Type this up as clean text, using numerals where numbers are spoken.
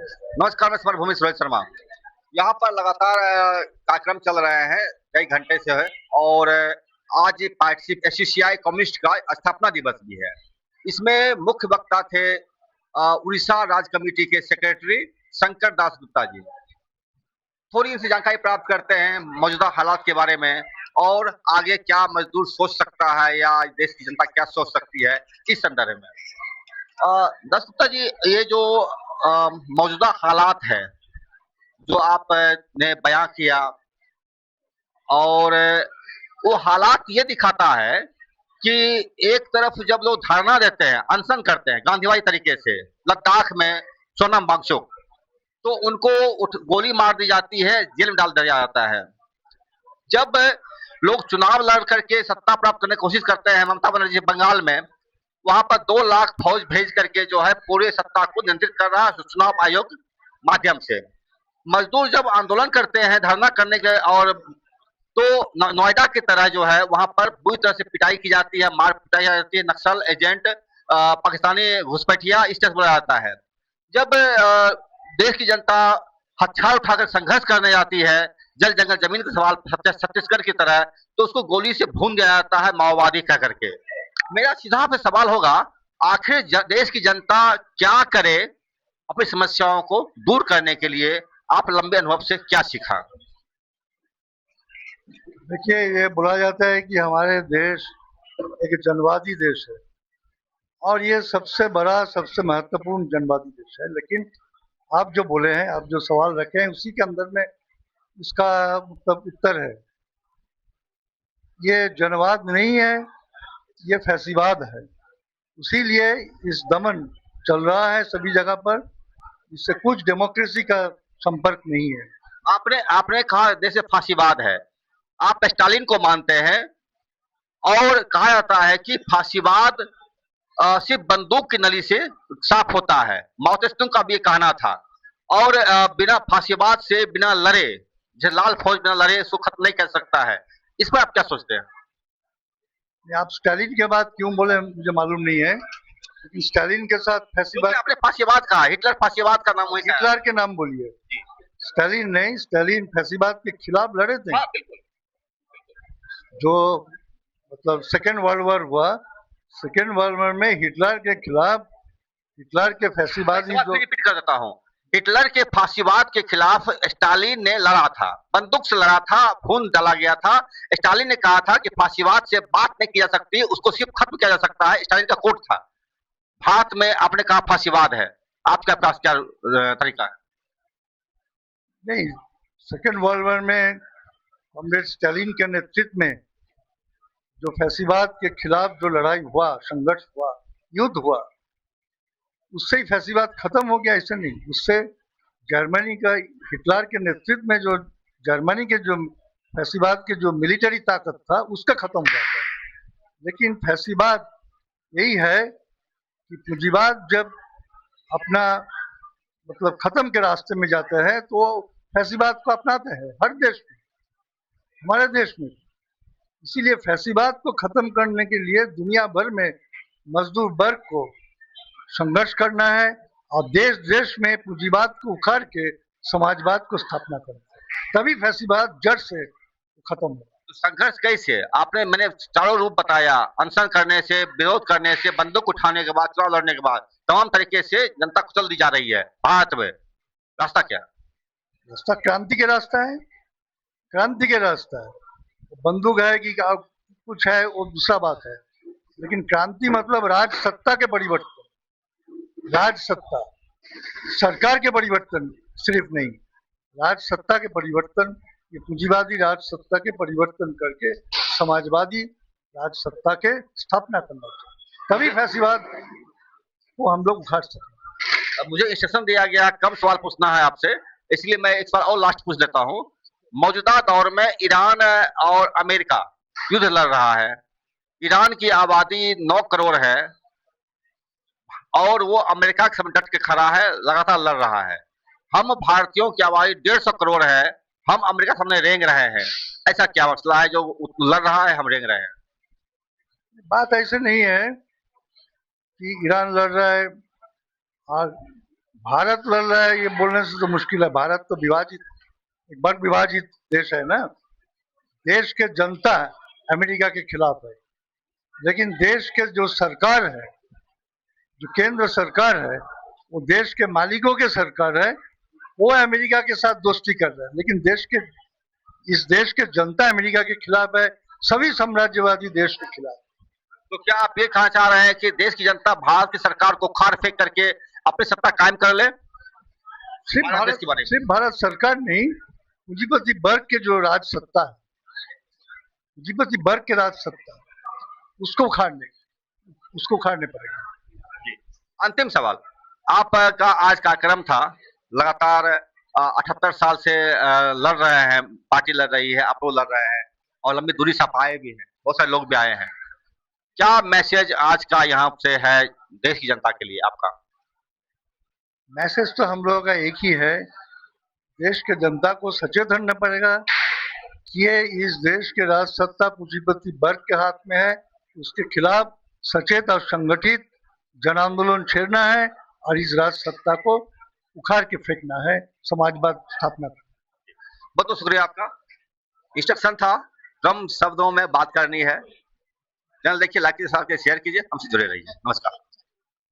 नमस्कार, मैं समर भूमि रोहित शर्मा। यहाँ पर लगातार कार्यक्रम चल रहे हैं कई घंटे से है और आज पार्टी एससीसीआई कम्युनिस्ट का स्थापना दिवस भी है। इसमें मुख्य वक्ता थे उड़ीसा राज्य कमेटी के सेक्रेटरी शंकर दास गुप्ता जी। थोड़ी इनसे जानकारी प्राप्त करते हैं मौजूदा हालात के बारे में और आगे क्या मजदूर सोच सकता है या देश की जनता क्या सोच सकती है इस संदर्भ में। दास गुप्ता जी, ये जो मौजूदा हालात है जो आपने बयां किया और वो हालात ये दिखाता है कि एक तरफ जब लोग धरना देते हैं, अनशन करते हैं गांधीवादी तरीके से लद्दाख में सोनम वांगचुक, तो उनको गोली मार दी जाती है, जेल में डाल दिया जाता है। जब लोग चुनाव लड़ करके सत्ता प्राप्त करने की कोशिश करते हैं ममता बनर्जी बंगाल में, वहां पर 2 लाख फौज भेज करके जो है पूरे सत्ता को नियंत्रित कर रहा है चुनाव आयोग माध्यम से। मजदूर जब आंदोलन करते हैं धरना करने के और तो नोएडा की तरह जो है वहां पर बुरी तरह से पिटाई की जाती है, मार पिटाई जाती है, नक्सल एजेंट पाकिस्तानी घुसपैठिया इस तरह से बोला जाता है। जब देश की जनता हथियार उठाकर संघर्ष करने जाती है जल जंगल जमीन का सवाल छत्तीसगढ़ की तरह, तो उसको गोली से भून दिया जाता है माओवादी कह करके। मेरा सीधा पे सवाल होगा, आखिर देश की जनता क्या करे अपनी समस्याओं को दूर करने के लिए? आप लंबे अनुभव से क्या सीखा? देखिए, ये बोला जाता है कि हमारे देश एक जनवादी देश है और ये सबसे बड़ा सबसे महत्वपूर्ण जनवादी देश है। लेकिन आप जो बोले हैं, आप जो सवाल रखे हैं, उसी के अंदर में इसका मतलब उत्तर है। ये जनवाद नहीं है, ये फैसीवाद है। इसीलिए इस दमन चल रहा है सभी जगह पर। इससे कुछ डेमोक्रेसी का संपर्क नहीं है। आपने आपने कहा जैसे फांसीवाद है, आप स्टालिन को मानते हैं और कहा जाता है कि फांसीवाद सिर्फ बंदूक की नली से साफ होता है। माओ तुंग का भी ये कहना था। और बिना फांसीवाद से बिना लड़े, जो लाल फौज बिना लड़े इसको खत्म नहीं कर सकता है। इस पर आप क्या सोचते हैं? आप स्टालिन के बाद क्यों बोले मुझे मालूम नहीं है, लेकिन स्टालिन के साथ फैसीवाद। आपने फांसीवाद कहा, हिटलर फांसीवाद का नाम वही हिटलर के नाम बोलिए, स्टालिन नहीं। स्टालिन फैसीवाद के खिलाफ लड़े थे। हाँ, बिल्कुल। जो मतलब सेकेंड वर्ल्ड वॉर हुआ, सेकेंड वर्ल्ड वॉर में हिटलर के खिलाफ, हिटलर के फैसीवादी जो रिपीट कर देता हूँ, हिटलर के फांसीवाद के खिलाफ स्टालिन ने लड़ा था, बंदूक से लड़ा था, खून डाला गया था। स्टालिन ने कहा था कि फांसीवाद से बात नहीं की जा सकती, उसको सिर्फ खत्म किया जा सकता है। स्टालिन का कोट था। भारत में आपने कहा फांसीवाद है, आपके पास क्या तरीका है? नहीं, सेकेंड वर्ल्ड वॉर में कॉमरेड स्टालिन के नेतृत्व में जो फैसीवाद के खिलाफ जो लड़ाई हुआ, संघर्ष हुआ, युद्ध हुआ, उससे ही फैसीवाद खत्म हो गया। ऐसे नहीं, उससे जर्मनी का, हिटलर के नेतृत्व में जो जर्मनी के जो फैसीवाद के जो मिलिट्री ताकत था उसका खत्म हुआ था। लेकिन फैसीवाद यही है कि पूंजीवाद जब अपना मतलब खत्म के रास्ते में जाते हैं तो फैसीवाद को अपनाते हैं हर देश में, हमारे देश में। इसीलिए फैसीवाद को खत्म करने के लिए दुनिया भर में मजदूर वर्ग को संघर्ष करना है और देश देश में पूंजीवाद को उखाड़ के समाजवाद को स्थापना करना है, तभी फैसीवाद जड़ से खत्म होगा। तो संघर्ष कैसे? आपने मैंने चारों रूप बताया, अनशन करने से, विरोध करने से, बंदूक उठाने के बाद, चुनाव लड़ने के बाद, तमाम तरीके से जनता कुचल दी जा रही है भारत में। रास्ता क्या? रास्ता क्रांति के रास्ता है, क्रांति के रास्ता है। बंदूक है कि कुछ है वो दूसरा बात है, लेकिन क्रांति मतलब राज सत्ता के परिवर्तन, राज सत्ता, सरकार के परिवर्तन सिर्फ नहीं, राज सत्ता के परिवर्तन। ये पूंजीवादी राज सत्ता के परिवर्तन करके समाजवादी राज सत्ता के स्थापना करना चाहिए, तभी फैसीवाद को हम लोग उखाड़ सकते। अब मुझे इंस्ट्रक्शन दिया गया कम सवाल पूछना है आपसे, इसलिए मैं एक सवाल और लास्ट पूछ लेता हूँ। मौजूदा दौर में ईरान और अमेरिका युद्ध लड़ रहा है। ईरान की आबादी 9 करोड़ है और वो अमेरिका के सामने डट के खड़ा है, लगातार लड़ रहा है। हम भारतीयों की आबादी 150 करोड़ है, हम अमेरिका के सामने रेंग रहे हैं। ऐसा क्या मसला है जो लड़ रहा है, हम रेंग रहे हैं? बात ऐसे नहीं है कि ईरान लड़ रहा है और भारत लड़ रहा है ये बोलने से तो मुश्किल है। भारत तो विभाजित, एक बार विभाजित देश है ना। देश के जनता अमेरिका के खिलाफ है, लेकिन देश के जो सरकार है, जो केंद्र सरकार है, वो देश के मालिकों के सरकार है, वो अमेरिका के साथ दोस्ती कर रहा है। लेकिन इस देश के जनता अमेरिका के खिलाफ है, सभी साम्राज्यवादी देश के खिलाफ। तो क्या आप ये कहना चाह रहे हैं कि देश की जनता भारत की सरकार को खार फेंक करके अपनी सत्ता कायम कर ले? सिर्फ भारत सरकार नहीं, पूंजीपति वर्ग के जो राज सत्ता है, पूंजीपति वर्ग के राज सत्ता, उसको उखाड़ने पड़ेगा। अंतिम सवाल, आपका आज कार्यक्रम था, लगातार 78 साल से लड़ रहे हैं, पार्टी लड़ रही है, आप लोग लड़ रहे हैं और लंबी दूरी से आप आए भी हैं, बहुत सारे लोग भी आए हैं। क्या मैसेज आज का यहाँ से है देश की जनता के लिए आपका? मैसेज तो हम लोगों का एक ही है, देश के जनता को सचेत रहना पड़ेगा कि ये इस देश के राज सत्ता पूंजीपति वर्ग के हाथ में है। उसके खिलाफ सचेत और संगठित जन आंदोलन छेड़ना है और इस राज सत्ता को उखाड़ के फेंकना है, समाजवाद स्थापना करना। बहुत बहुत शुक्रिया आपका। इंस्ट्रक्शन था कम शब्दों में बात करनी है। चैनल देखिए, लाइक कीजिए, शेयर कीजिए, हमसे जुड़े रहिए। नमस्कार।